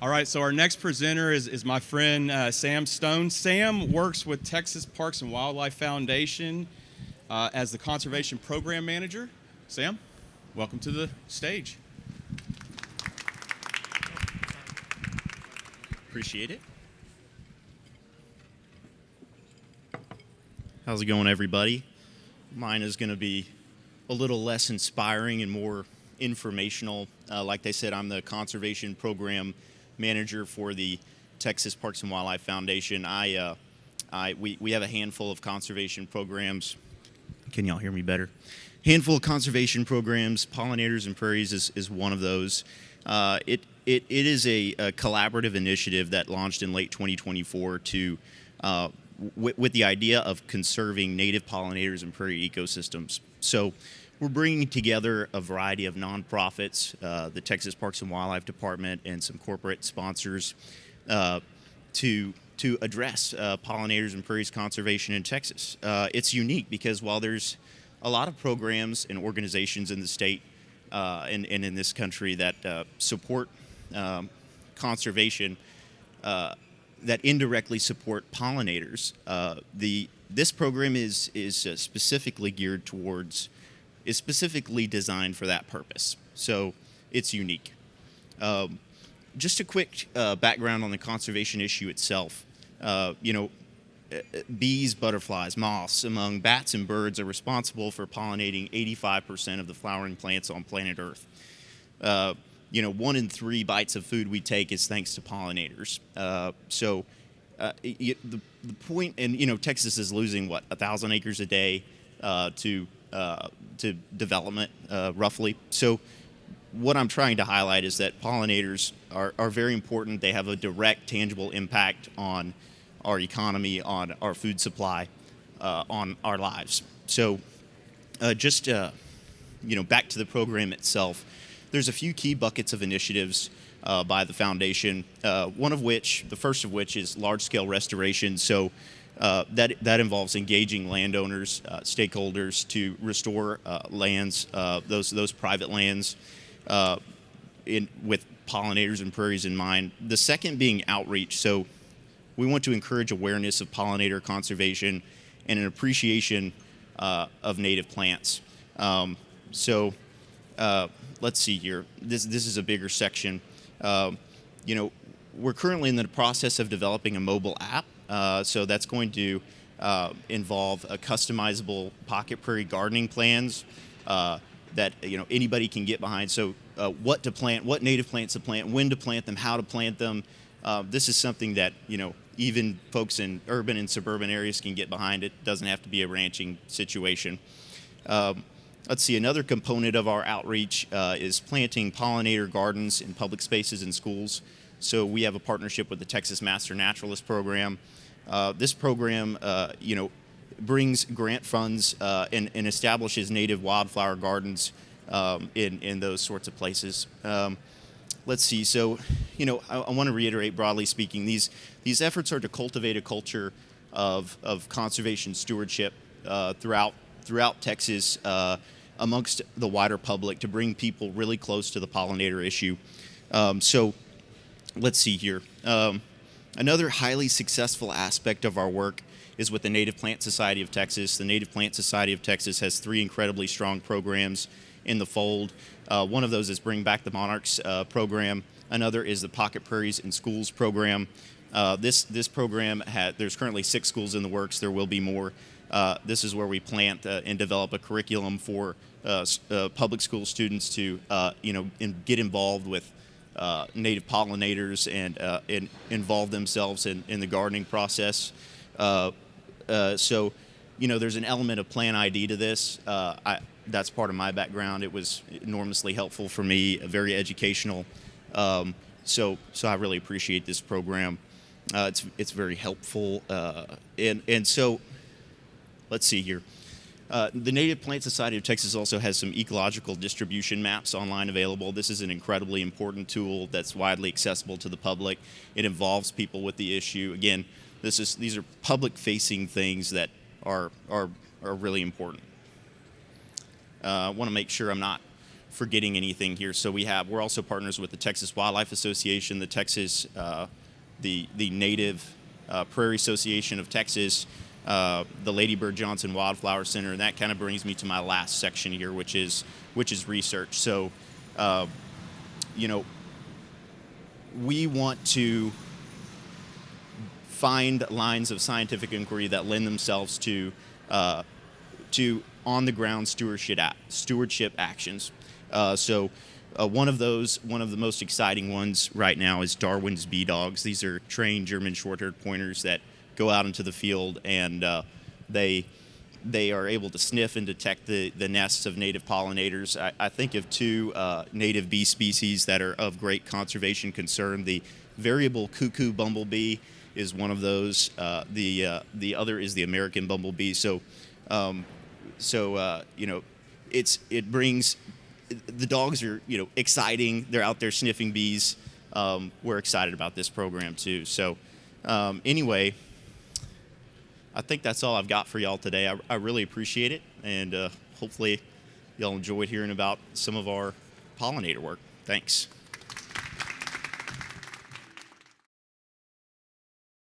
All right, so our next presenter is my friend Sam Stone. Sam works with Texas Parks and Wildlife Foundation as the Conservation Program Manager. Sam, welcome to the stage. Appreciate it. How's it going, everybody? Mine is going to be a little less inspiring and more informational. Like they said, I'm the Conservation Program Manager for the Texas Parks and Wildlife Foundation. We have a handful of conservation programs. Can y'all hear me better? Handful of conservation programs. Pollinators and Prairies is one of those. It is a collaborative initiative that launched in late 2024 to with the idea of conserving native pollinators and prairie ecosystems. So we're bringing together a variety of nonprofits, the Texas Parks and Wildlife Department, and some corporate sponsors to address pollinators and prairies conservation in Texas. It's unique because while there's a lot of programs and organizations in the state and in this country that support conservation, that indirectly support pollinators, this program is specifically geared towards, is specifically designed for that purpose. So it's unique. Just a quick background on the conservation issue itself. Bees, butterflies, moths, among bats and birds, are responsible for pollinating 85% of the flowering plants on planet Earth. 1 in 3 bites of food we take is thanks to pollinators. The point, and Texas is losing 1,000 acres a day to development, roughly. So what I'm trying to highlight is that pollinators are very important. They have a direct, tangible impact on our economy, on our food supply, on our lives. So back to the program itself. There's a few key buckets of initiatives by the foundation, the first of which is large-scale restoration. So that involves engaging landowners, stakeholders to restore lands, those private lands, with pollinators and prairies in mind. The second being outreach. So we want to encourage awareness of pollinator conservation and an appreciation of native plants. Let's see here. This is a bigger section. We're currently in the process of developing a mobile app. So that's going to involve a customizable pocket prairie gardening plans that anybody can get behind. So what to plant, what native plants to plant, when to plant them, how to plant them. This is something that even folks in urban and suburban areas can get behind. It doesn't have to be a ranching situation. Let's see, another component of our outreach is planting pollinator gardens in public spaces and schools. So we have a partnership with the Texas Master Naturalist Program. This program, brings grant funds and establishes native wildflower gardens in those sorts of places. Let's see, so, I want to reiterate, broadly speaking, these efforts are to cultivate a culture of conservation stewardship throughout Texas, amongst the wider public, to bring people really close to the pollinator issue. So let's see here. Another highly successful aspect of our work is with the Native Plant Society of Texas. The Native Plant Society of Texas has 3 incredibly strong programs in the fold. One of those is Bring Back the Monarchs program. Another is the Pocket Prairies in Schools program. This program, there's currently 6 schools in the works. There will be more. This is where we plant and develop a curriculum for public school students to get involved with native pollinators and involve themselves in the gardening process. So there's an element of Plan ID to this. That's part of my background. It was enormously helpful for me, very educational. So I really appreciate this program. It's very helpful. And so let's see here. The Native Plant Society of Texas also has some ecological distribution maps online available. This is an incredibly important tool that's widely accessible to the public. It involves people with the issue. Again, these are public-facing things that are really important. I want to make sure I'm not forgetting anything here. So we're also partners with the Texas Wildlife Association, the Texas the Native Prairie Association of Texas, the Lady Bird Johnson Wildflower Center, and that kind of brings me to my last section here, which is research. So, we want to find lines of scientific inquiry that lend themselves to on the ground stewardship actions. One of the most exciting ones right now is Darwin's bee dogs. These are trained German short-haired pointers that go out into the field, and they are able to sniff and detect the nests of native pollinators. I think of two native bee species that are of great conservation concern. The variable cuckoo bumblebee is one of those. The other is the American bumblebee. It brings the dogs are exciting. They're out there sniffing bees. We're excited about this program too. So anyway, I think that's all I've got for y'all today. I really appreciate it, and hopefully y'all enjoyed hearing about some of our pollinator work. Thanks.